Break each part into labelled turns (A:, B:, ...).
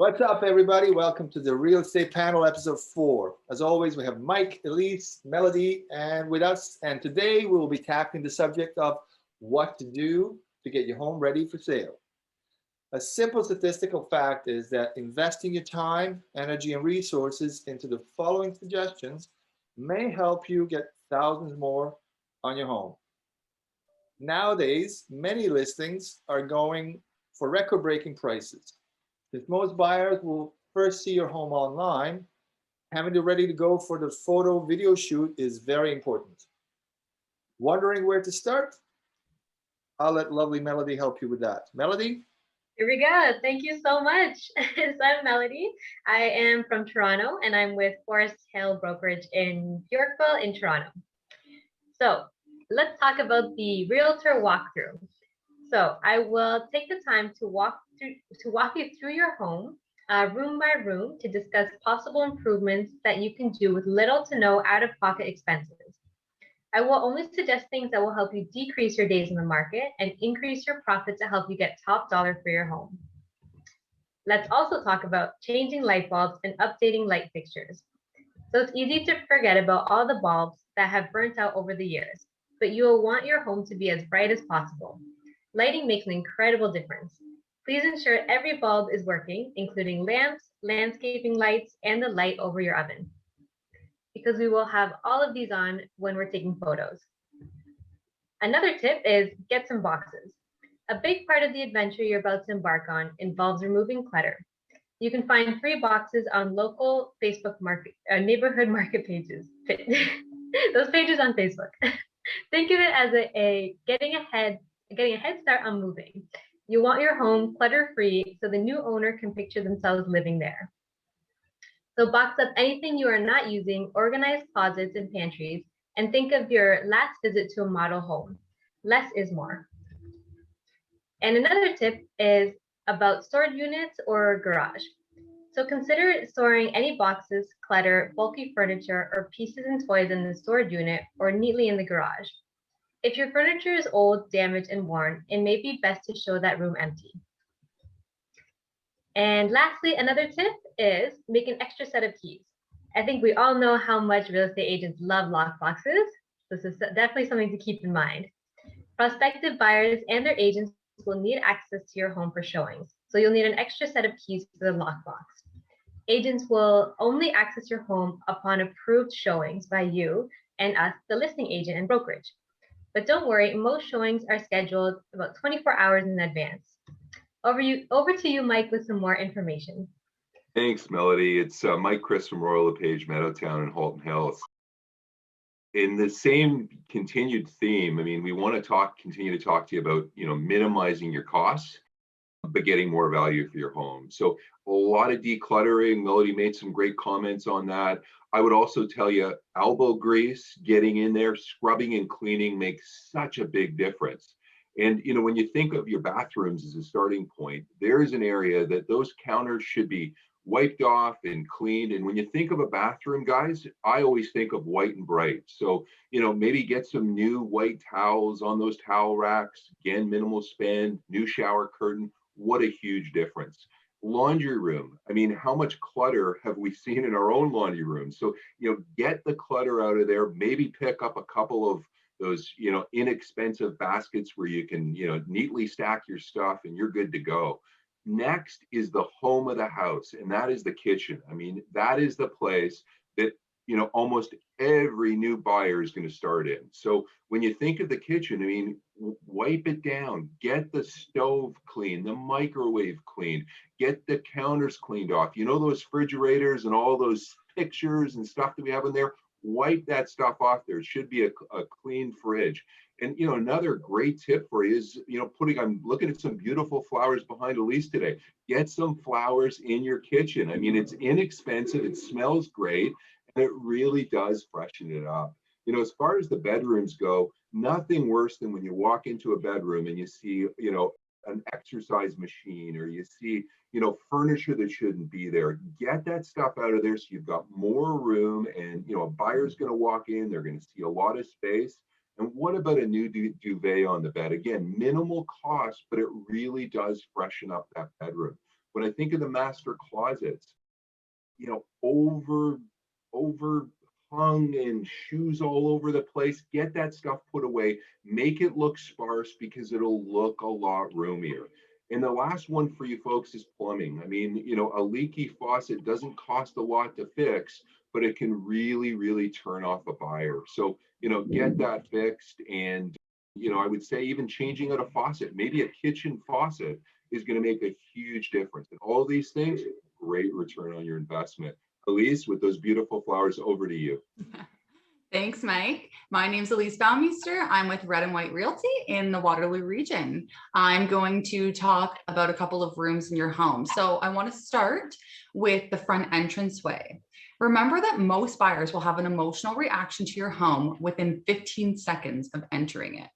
A: What's up, everybody? Welcome to the Real Estate Panel, episode 4. As always, we have Mike, Elise, Melody, and with us. And today we will be tackling the subject of what to do to get your home ready for sale. A simple statistical fact is that investing your time, energy, and resources into the following suggestions may help you get thousands more on your home. Nowadays, many listings are going for record-breaking prices. Since most buyers will first see your home online, having it ready to go for the photo video shoot is very important. Wondering where to start? I'll let lovely Melody help you with that. Melody?
B: Here we go. Thank you so much. So I'm Melody. I am from Toronto and I'm with Forest Hill Brokerage in Yorkville in Toronto. So let's talk about the realtor walkthrough. So I will take the time to walk you through your home, room by room, to discuss possible improvements that you can do with little to no out-of-pocket expenses. I will only suggest things that will help you decrease your days in the market and increase your profit to help you get top dollar for your home. Let's also talk about changing light bulbs and updating light fixtures. So it's easy to forget about all the bulbs that have burnt out over the years, but you will want your home to be as bright as possible. Lighting makes an incredible difference. Please ensure every bulb is working, including lamps, landscaping lights, and the light over your oven, because we will have all of these on when we're taking photos. Another tip is get some boxes. A big part of the adventure you're about to embark on involves removing clutter. You can find free boxes on local Facebook neighborhood market pages. Those pages on Facebook. Think of it as a getting a head start on moving. You want your home clutter-free so the new owner can picture themselves living there. So box up anything you are not using, organize closets and pantries, and think of your last visit to a model home. Less is more. And another tip is about storage units or garage. So consider storing any boxes, clutter, bulky furniture, or pieces and toys in the storage unit or neatly in the garage. If your furniture is old, damaged, and worn, it may be best to show that room empty. And lastly, another tip is make an extra set of keys. I think we all know how much real estate agents love lock boxes. This is definitely something to keep in mind. Prospective buyers and their agents will need access to your home for showings, so you'll need an extra set of keys for the lockbox. Agents will only access your home upon approved showings by you and us, the listing agent and brokerage. But don't worry, most showings are scheduled about 24 hours in advance. Over to you, Mike, with some more information.
C: Thanks, Melody. It's Mike Crisp from LePage, Meadowtowne, and Halton Hills. In the same continued theme, I mean, we want to continue to talk to you about, minimizing your costs, but getting more value for your home. So a lot of decluttering. Melody made some great comments on that. I would also tell you, elbow grease, getting in there, scrubbing and cleaning makes such a big difference. And, when you think of your bathrooms as a starting point, there is an area that those counters should be wiped off and cleaned. And when you think of a bathroom, guys, I always think of white and bright. So, maybe get some new white towels on those towel racks. Again, minimal spend, new shower curtain. What a huge difference. Laundry room. I mean, how much clutter have we seen in our own laundry room? So, get the clutter out of there. Maybe pick up a couple of those, inexpensive baskets where you can, neatly stack your stuff and you're good to go. Next is the home of the house, and that is the kitchen. I mean, that is the place that, almost every new buyer is going to start in. So when you think of the kitchen, I mean, wipe it down, get the stove clean, the microwave clean, get the counters cleaned off. Those refrigerators and all those pictures and stuff that we have in there, wipe that stuff off. There should be a clean fridge. And, another great tip for you is, I'm looking at some beautiful flowers behind Elise today. Get some flowers in your kitchen. I mean, it's inexpensive, it smells great, and it really does freshen it up. As far as the bedrooms go, nothing worse than when you walk into a bedroom and you see, an exercise machine, or you see, furniture that shouldn't be there. Get that stuff out of there so you've got more room, and, a buyer's going to walk in, they're going to see a lot of space. And what about a new duvet on the bed? Again, minimal cost, but it really does freshen up that bedroom. When I think of the master closets, you know, overhung and shoes all over the place, get that stuff put away, make it look sparse because it'll look a lot roomier. And the last one for you folks is plumbing. I mean, you know, a leaky faucet doesn't cost a lot to fix, but it can really, really turn off a buyer. So, you know, get that fixed. And, you know, I would say even changing out a faucet, maybe a kitchen faucet, is going to make a huge difference. And all these things, great return on your investment. Elise, with those beautiful flowers, over to you.
D: Thanks, Mike. My name is Elise Baumeister. I'm with Red and White Realty in the Waterloo region. I'm going to talk about a couple of rooms in your home. So I want to start with the front entranceway. Remember that most buyers will have an emotional reaction to your home within 15 seconds of entering it.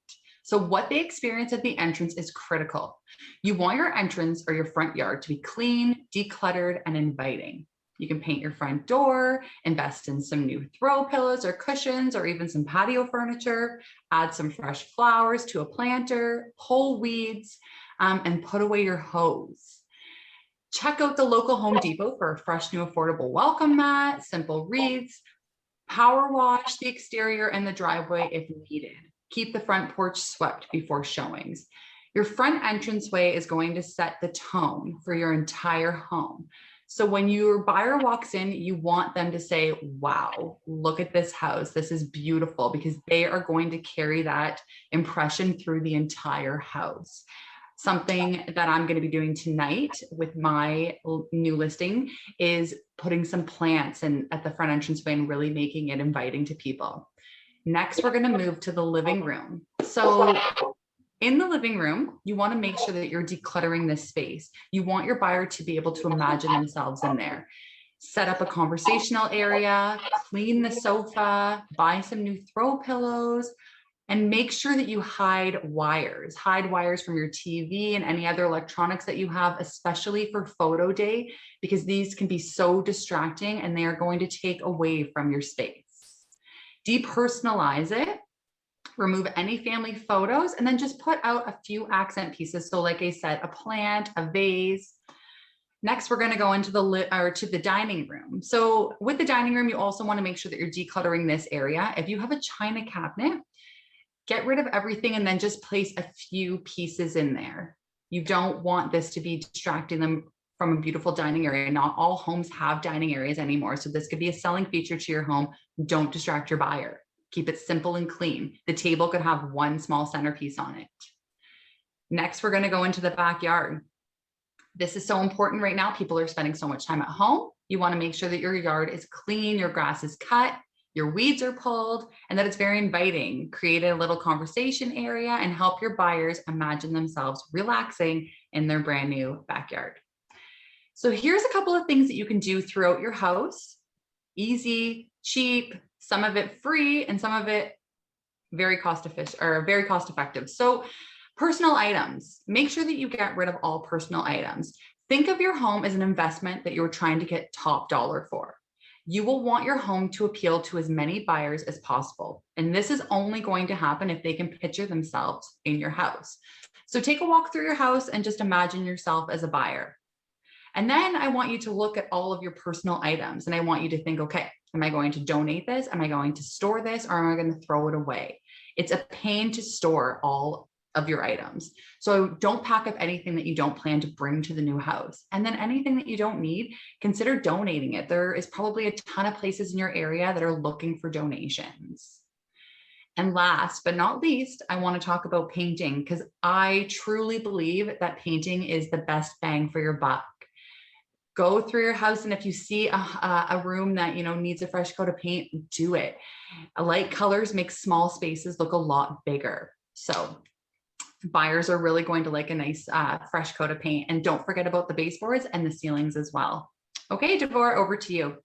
D: So what they experience at the entrance is critical. You want your entrance or your front yard to be clean, decluttered, and inviting. You can paint your front door, invest in some new throw pillows or cushions, or even some patio furniture, add some fresh flowers to a planter, pull weeds, and put away your hose. Check out the local Home Depot for a fresh new affordable welcome mat, simple wreaths, power wash the exterior and the driveway if needed. Keep the front porch swept before showings. Your front entranceway is going to set the tone for your entire home. So when your buyer walks in, you want them to say, wow, look at this house. This is beautiful, because they are going to carry that impression through the entire house. Something that I'm going to be doing tonight with my new listing is putting some plants in at the front entranceway and really making it inviting to people. Next, we're going to move to the living room. So in the living room, you want to make sure that you're decluttering this space. You want your buyer to be able to imagine themselves in there. Set up a conversational area, clean the sofa, buy some new throw pillows, and make sure that you hide wires. Hide wires from your TV and any other electronics that you have, especially for photo day, because these can be so distracting and they are going to take away from your space. Depersonalize it. Remove any family photos, and then just put out a few accent pieces. So like I said, a plant, a vase. Next, we're going to go into the dining room. So with the dining room, you also want to make sure that you're decluttering this area. If you have a china cabinet, get rid of everything and then just place a few pieces in there. You don't want this to be distracting them from a beautiful dining area. Not all homes have dining areas anymore. So this could be a selling feature to your home. Don't distract your buyer. Keep it simple and clean. The table could have one small centerpiece on it. Next, we're going to go into the backyard. This is so important right now. People are spending so much time at home. You want to make sure that your yard is clean, your grass is cut, your weeds are pulled, and that it's very inviting. Create a little conversation area and help your buyers imagine themselves relaxing in their brand new backyard. So here's a couple of things that you can do throughout your house. Easy, cheap, some of it free, and some of it very cost efficient or very cost effective. So personal items, make sure that you get rid of all personal items. Think of your home as an investment that you're trying to get top dollar for. You will want your home to appeal to as many buyers as possible. And this is only going to happen if they can picture themselves in your house. So take a walk through your house and just imagine yourself as a buyer. And then I want you to look at all of your personal items. And I want you to think, okay, am I going to donate this? Am I going to store this? Or am I going to throw it away? It's a pain to store all of your items. So don't pack up anything that you don't plan to bring to the new house. And then anything that you don't need, consider donating it. There is probably a ton of places in your area that are looking for donations. And last but not least, I want to talk about painting, because I truly believe that painting is the best bang for your buck. Go through your house, and if you see a room that needs a fresh coat of paint, do it. Light colors make small spaces look a lot bigger. So buyers are really going to like a nice fresh coat of paint. And don't forget about the baseboards and the ceilings as well. Okay, Davor, over to you.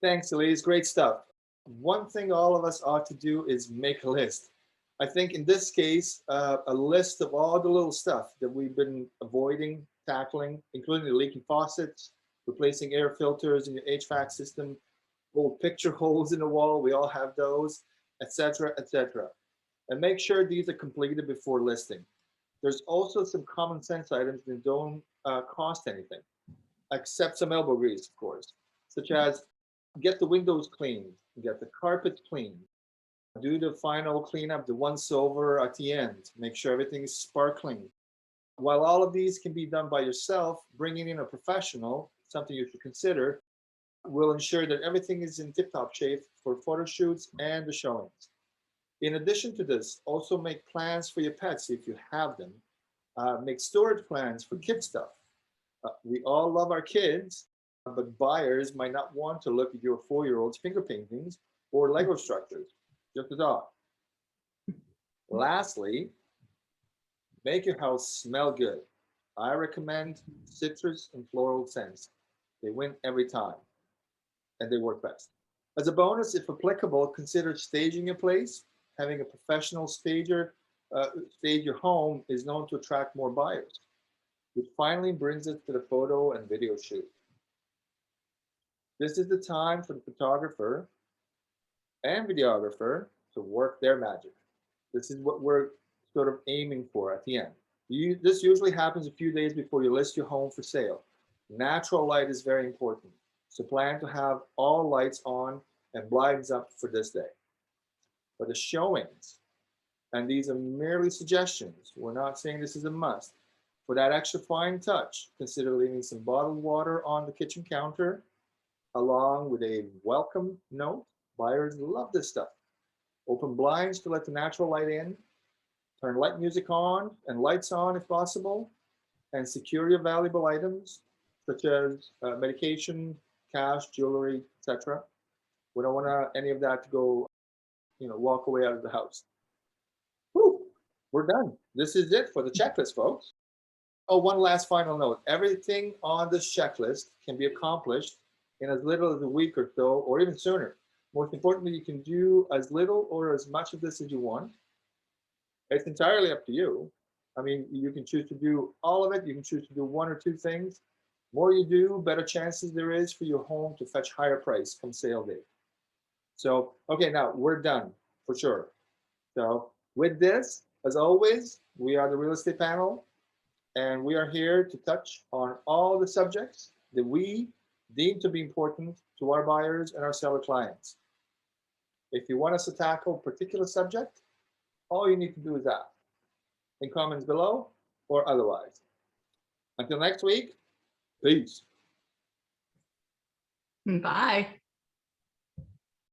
A: Thanks, Elise. Great stuff. One thing all of us ought to do is make a list. I think in this case, a list of all the little stuff that we've been avoiding tackling, including the leaking faucets, replacing air filters in your HVAC system, old picture holes in the wall, we all have those, etc., etc. And make sure these are completed before listing. There's also some common sense items that don't cost anything, except some elbow grease, of course, such as get the windows cleaned, get the carpet cleaned, do the final cleanup, the once over at the end, make sure everything is sparkling. While all of these can be done by yourself, bringing in a professional, something you should consider, will ensure that everything is in tip-top shape for photo shoots and the showings. In addition to this, also make plans for your pets if you have them. Make storage plans for kid stuff. We all love our kids, but buyers might not want to look at your 4-year-old's finger paintings or Lego structures, just a thought. Lastly, make your house smell good. I recommend citrus and floral scents. They win every time, and they work best. As a bonus, if applicable, consider staging your place. Having a professional stager stage your home is known to attract more buyers, which finally brings us to the photo and video shoot. This is the time for the photographer and videographer to work their magic. This is what we're sort of aiming for at the end. This usually happens a few days before you list your home for sale. Natural light is very important, so plan to have all lights on and blinds up for this day. For the showings, and these are merely suggestions, we're not saying this is a must. For that extra fine touch, consider leaving some bottled water on the kitchen counter, along with a welcome note. Buyers love this stuff. Open blinds to let the natural light in. Turn light music on and lights on if possible, and secure your valuable items such as medication, cash, jewelry, etc. We don't want any of that to go, walk away out of the house. Whew, we're done. This is it for the checklist, folks. Oh, one last final note. Everything on this checklist can be accomplished in as little as a week or so, or even sooner. Most importantly, you can do as little or as much of this as you want. It's entirely up to you. I mean, you can choose to do all of it. You can choose to do 1 or 2 things. More you do, better chances there is for your home to fetch higher price come sale day. So, okay, now we're done for sure. So with this, as always, we are the real estate panel, and we are here to touch on all the subjects that we deem to be important to our buyers and our seller clients. If you want us to tackle a particular subject, all you need to do is ask in comments below or otherwise. Until next week, peace.
D: Bye.